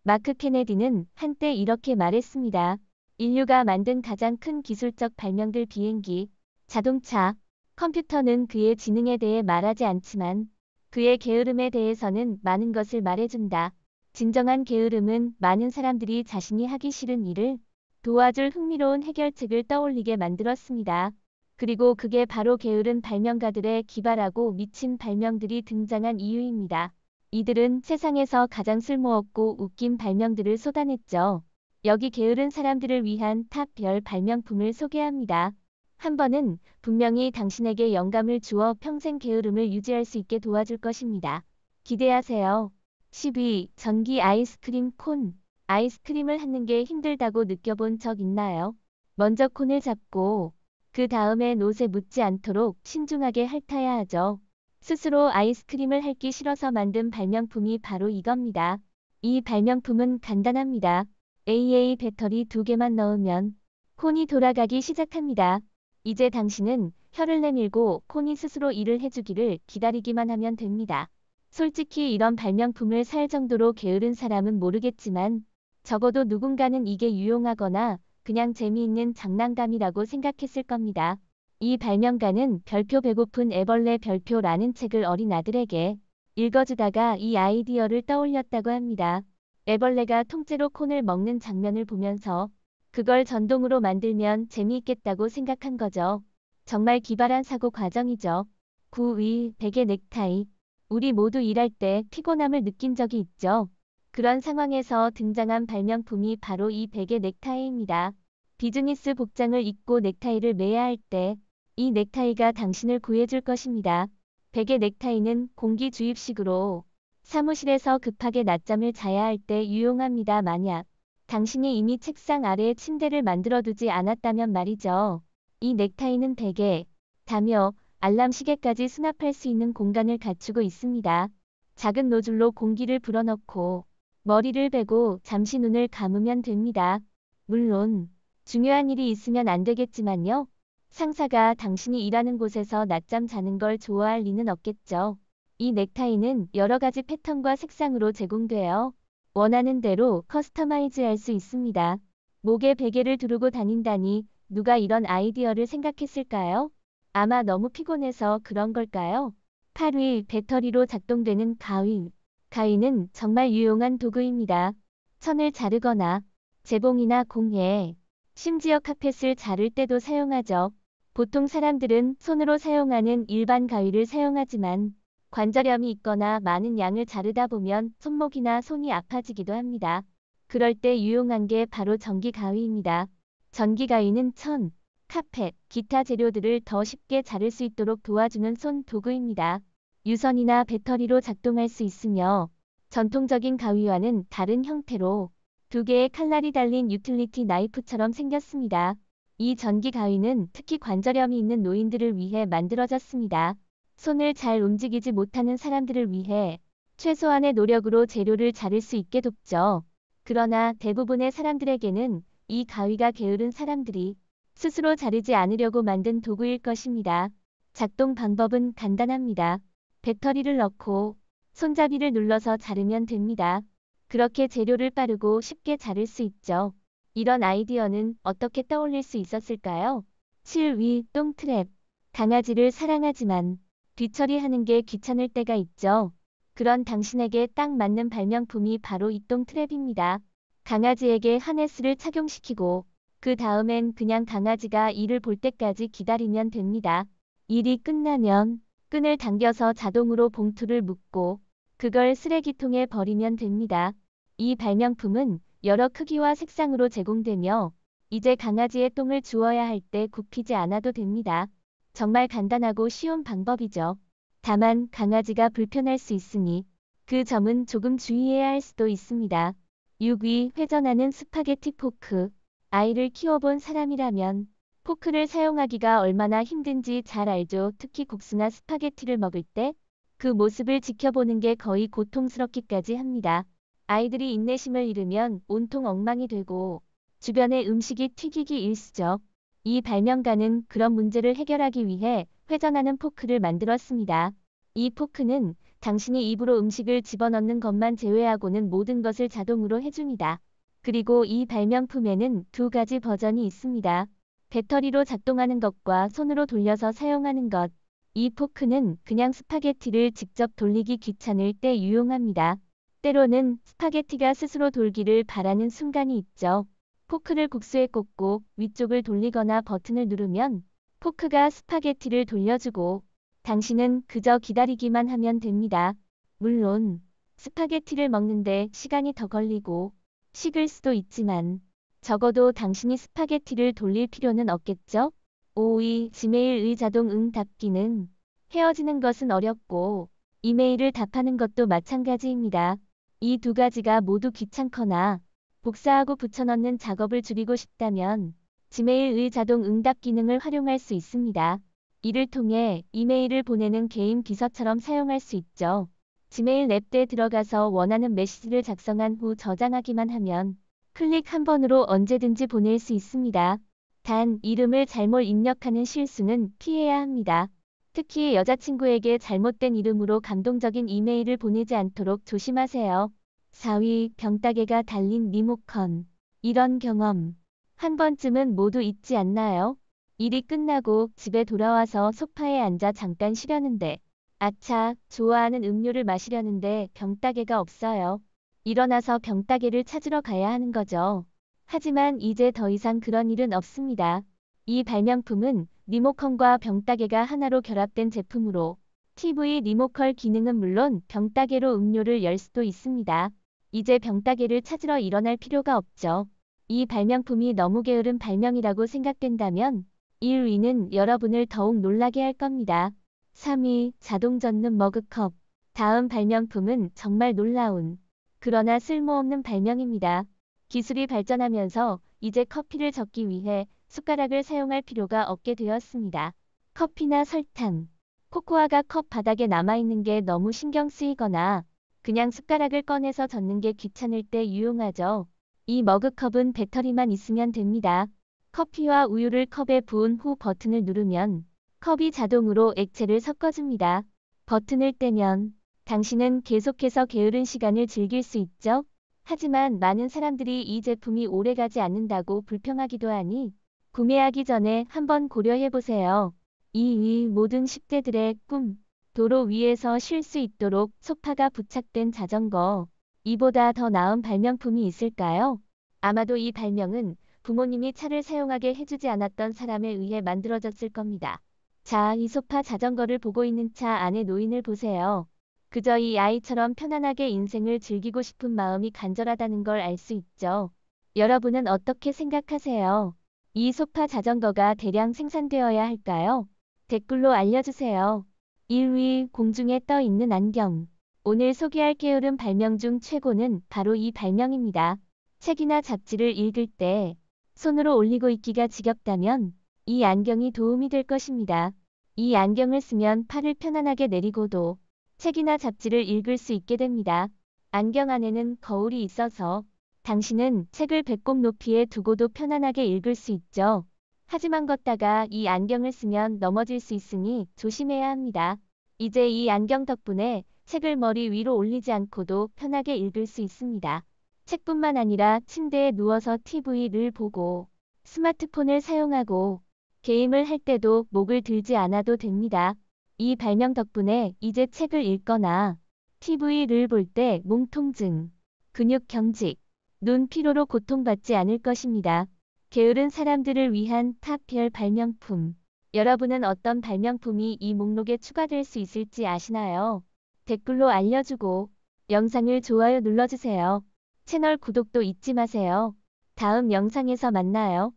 마크 케네디는 한때 이렇게 말했습니다. 인류가 만든 가장 큰 기술적 발명들 비행기, 자동차, 컴퓨터는 그의 지능에 대해 말하지 않지만 그의 게으름에 대해서는 많은 것을 말해준다. 진정한 게으름은 많은 사람들이 자신이 하기 싫은 일을 도와줄 흥미로운 해결책을 떠올리게 만들었습니다. 그리고 그게 바로 게으른 발명가들의 기발하고 미친 발명들이 등장한 이유입니다. 이들은 세상에서 가장 쓸모없고 웃긴 발명들을 쏟아냈죠. 여기 게으른 사람들을 위한 탑 별 발명품을 소개합니다. 한 번은 분명히 당신에게 영감을 주어 평생 게으름을 유지할 수 있게 도와줄 것입니다. 기대하세요. 10위. 전기 아이스크림 콘. 아이스크림을 하는 게 힘들다고 느껴본 적 있나요? 먼저 콘을 잡고 그 다음엔 옷에 묻지 않도록 신중하게 핥아야 하죠. 스스로 아이스크림을 핥기 싫어서 만든 발명품이 바로 이겁니다. 이 발명품은 간단합니다. AA 배터리 2개만 넣으면 콘이 돌아가기 시작합니다. 이제 당신은 혀를 내밀고 콘이 스스로 일을 해주기를 기다리기만 하면 됩니다. 솔직히 이런 발명품을 살 정도로 게으른 사람은 모르겠지만 적어도 누군가는 이게 유용하거나 그냥 재미있는 장난감이라고 생각했을 겁니다. 이 발명가는 별표 배고픈 애벌레 별표라는 책을 어린 아들에게 읽어주다가 이 아이디어를 떠올렸다고 합니다. 애벌레가 통째로 콘을 먹는 장면을 보면서 그걸 전동으로 만들면 재미있겠다고 생각한 거죠. 정말 기발한 사고 과정이죠. 9위. 베개 넥타이. 우리 모두 일할 때 피곤함을 느낀 적이 있죠. 그런 상황에서 등장한 발명품이 바로 이 베개 넥타이입니다. 비즈니스 복장을 입고 넥타이를 매야 할 때 이 넥타이가 당신을 구해줄 것입니다. 베개 넥타이는 공기 주입식으로 사무실에서 급하게 낮잠을 자야 할 때 유용합니다. 만약 당신이 이미 책상 아래에 침대를 만들어두지 않았다면 말이죠. 이 넥타이는 베개, 담요, 알람 시계까지 수납할 수 있는 공간을 갖추고 있습니다. 작은 노즐로 공기를 불어넣고 머리를 베고 잠시 눈을 감으면 됩니다. 물론 중요한 일이 있으면 안 되겠지만요. 상사가 당신이 일하는 곳에서 낮잠 자는 걸 좋아할 리는 없겠죠. 이 넥타이는 여러 가지 패턴과 색상으로 제공되어 원하는 대로 커스터마이즈 할 수 있습니다. 목에 베개를 두르고 다닌다니 누가 이런 아이디어를 생각했을까요? 아마 너무 피곤해서 그런 걸까요? 8위. 배터리로 작동되는 가위. 가위는 정말 유용한 도구입니다. 천을 자르거나 재봉이나 공예, 심지어 카펫을 자를 때도 사용하죠. 보통 사람들은 손으로 사용하는 일반 가위를 사용하지만 관절염이 있거나 많은 양을 자르다 보면 손목이나 손이 아파지기도 합니다. 그럴 때 유용한 게 바로 전기 가위입니다. 전기 가위는 천, 카펫, 기타 재료들을 더 쉽게 자를 수 있도록 도와주는 손 도구입니다. 유선이나 배터리로 작동할 수 있으며 전통적인 가위와는 다른 형태로 두 개의 칼날이 달린 유틸리티 나이프처럼 생겼습니다. 이 전기 가위는 특히 관절염이 있는 노인들을 위해 만들어졌습니다. 손을 잘 움직이지 못하는 사람들을 위해 최소한의 노력으로 재료를 자를 수 있게 돕죠. 그러나 대부분의 사람들에게는 이 가위가 게으른 사람들이 스스로 자르지 않으려고 만든 도구일 것입니다. 작동 방법은 간단합니다. 배터리를 넣고 손잡이를 눌러서 자르면 됩니다. 그렇게 재료를 빠르고 쉽게 자를 수 있죠. 이런 아이디어는 어떻게 떠올릴 수 있었을까요? 7위. 똥트랩. 강아지를 사랑하지만 뒤처리하는 게 귀찮을 때가 있죠. 그런 당신에게 딱 맞는 발명품이 바로 이 똥트랩입니다. 강아지에게 하네스를 착용시키고 그 다음엔 그냥 강아지가 일을 볼 때까지 기다리면 됩니다. 일이 끝나면 끈을 당겨서 자동으로 봉투를 묶고 그걸 쓰레기통에 버리면 됩니다. 이 발명품은 여러 크기와 색상으로 제공되며 이제 강아지의 똥을 주워야 할 때 굽히지 않아도 됩니다. 정말 간단하고 쉬운 방법이죠. 다만 강아지가 불편할 수 있으니 그 점은 조금 주의해야 할 수도 있습니다. 6위. 회전하는 스파게티 포크. 아이를 키워본 사람이라면 포크를 사용하기가 얼마나 힘든지 잘 알죠. 특히 국수나 스파게티를 먹을 때 그 모습을 지켜보는 게 거의 고통스럽기까지 합니다. 아이들이 인내심을 잃으면 온통 엉망이 되고 주변에 음식이 튀기기 일쑤죠. 이 발명가는 그런 문제를 해결하기 위해 회전하는 포크를 만들었습니다. 이 포크는 당신이 입으로 음식을 집어넣는 것만 제외하고는 모든 것을 자동으로 해줍니다. 그리고 이 발명품에는 두 가지 버전이 있습니다. 배터리로 작동하는 것과 손으로 돌려서 사용하는 것. 이 포크는 그냥 스파게티를 직접 돌리기 귀찮을 때 유용합니다. 때로는 스파게티가 스스로 돌기를 바라는 순간이 있죠. 포크를 국수에 꽂고 위쪽을 돌리거나 버튼을 누르면 포크가 스파게티를 돌려주고 당신은 그저 기다리기만 하면 됩니다. 물론 스파게티를 먹는데 시간이 더 걸리고 식을 수도 있지만 적어도 당신이 스파게티를 돌릴 필요는 없겠죠? 5위 지메일의 자동 응답 기능. 헤어지는 것은 어렵고 이메일을 답하는 것도 마찬가지입니다. 이 두 가지가 모두 귀찮거나 복사하고 붙여넣는 작업을 줄이고 싶다면 지메일의 자동 응답 기능을 활용할 수 있습니다. 이를 통해 이메일을 보내는 개인 비서처럼 사용할 수 있죠. 지메일 앱에 들어가서 원하는 메시지를 작성한 후 저장하기만 하면 클릭 한 번으로 언제든지 보낼 수 있습니다. 단, 이름을 잘못 입력하는 실수는 피해야 합니다. 특히 여자친구에게 잘못된 이름으로 감동적인 이메일을 보내지 않도록 조심하세요. 4위, 병따개가 달린 리모컨. 이런 경험 한 번쯤은 모두 있지 않나요? 일이 끝나고 집에 돌아와서 소파에 앉아 잠깐 쉬려는데 아차, 좋아하는 음료를 마시려는데 병따개가 없어요. 일어나서 병따개를 찾으러 가야 하는 거죠. 하지만 이제 더 이상 그런 일은 없습니다. 이 발명품은 리모컨과 병따개가 하나로 결합된 제품으로 TV 리모컨 기능은 물론 병따개로 음료를 열 수도 있습니다. 이제 병따개를 찾으러 일어날 필요가 없죠. 이 발명품이 너무 게으른 발명이라고 생각된다면 1위는 여러분을 더욱 놀라게 할 겁니다. 3위 자동 젓는 머그컵. 다음 발명품은 정말 놀라운 그러나 쓸모없는 발명입니다. 기술이 발전하면서 이제 커피를 젓기 위해 숟가락을 사용할 필요가 없게 되었습니다. 커피나 설탕, 코코아가 컵 바닥에 남아있는 게 너무 신경 쓰이거나 그냥 숟가락을 꺼내서 젓는 게 귀찮을 때 유용하죠. 이 머그컵은 배터리만 있으면 됩니다. 커피와 우유를 컵에 부은 후 버튼을 누르면 컵이 자동으로 액체를 섞어줍니다. 버튼을 떼면 당신은 계속해서 게으른 시간을 즐길 수 있죠. 하지만 많은 사람들이 이 제품이 오래가지 않는다고 불평하기도 하니 구매하기 전에 한번 고려해보세요. 2위 모든 10대들의 꿈. 도로 위에서 쉴 수 있도록 소파가 부착된 자전거. 이보다 더 나은 발명품이 있을까요? 아마도 이 발명은 부모님이 차를 사용하게 해주지 않았던 사람에 의해 만들어졌을 겁니다. 자, 이 소파 자전거를 보고 있는 차 안의 노인을 보세요. 그저 이 아이처럼 편안하게 인생을 즐기고 싶은 마음이 간절하다는 걸 알 수 있죠. 여러분은 어떻게 생각하세요? 이 소파 자전거가 대량 생산되어야 할까요? 댓글로 알려주세요. 1위 공중에 떠 있는 안경. 오늘 소개할 게으른 발명 중 최고는 바로 이 발명입니다. 책이나 잡지를 읽을 때 손으로 올리고 있기가 지겹다면 이 안경이 도움이 될 것입니다. 이 안경을 쓰면 팔을 편안하게 내리고도 책이나 잡지를 읽을 수 있게 됩니다. 안경 안에는 거울이 있어서 당신은 책을 배꼽 높이에 두고도 편안하게 읽을 수 있죠. 하지만 걷다가 이 안경을 쓰면 넘어질 수 있으니 조심해야 합니다. 이제 이 안경 덕분에 책을 머리 위로 올리지 않고도 편하게 읽을 수 있습니다. 책뿐만 아니라 침대에 누워서 TV를 보고 스마트폰을 사용하고 게임을 할 때도 목을 들지 않아도 됩니다. 이 발명 덕분에 이제 책을 읽거나 TV를 볼 때 몸 통증, 근육 경직, 눈 피로로 고통받지 않을 것입니다. 게으른 사람들을 위한 탑별 발명품. 여러분은 어떤 발명품이 이 목록에 추가될 수 있을지 아시나요? 댓글로 알려주고 영상을 좋아요 눌러주세요. 채널 구독도 잊지 마세요. 다음 영상에서 만나요.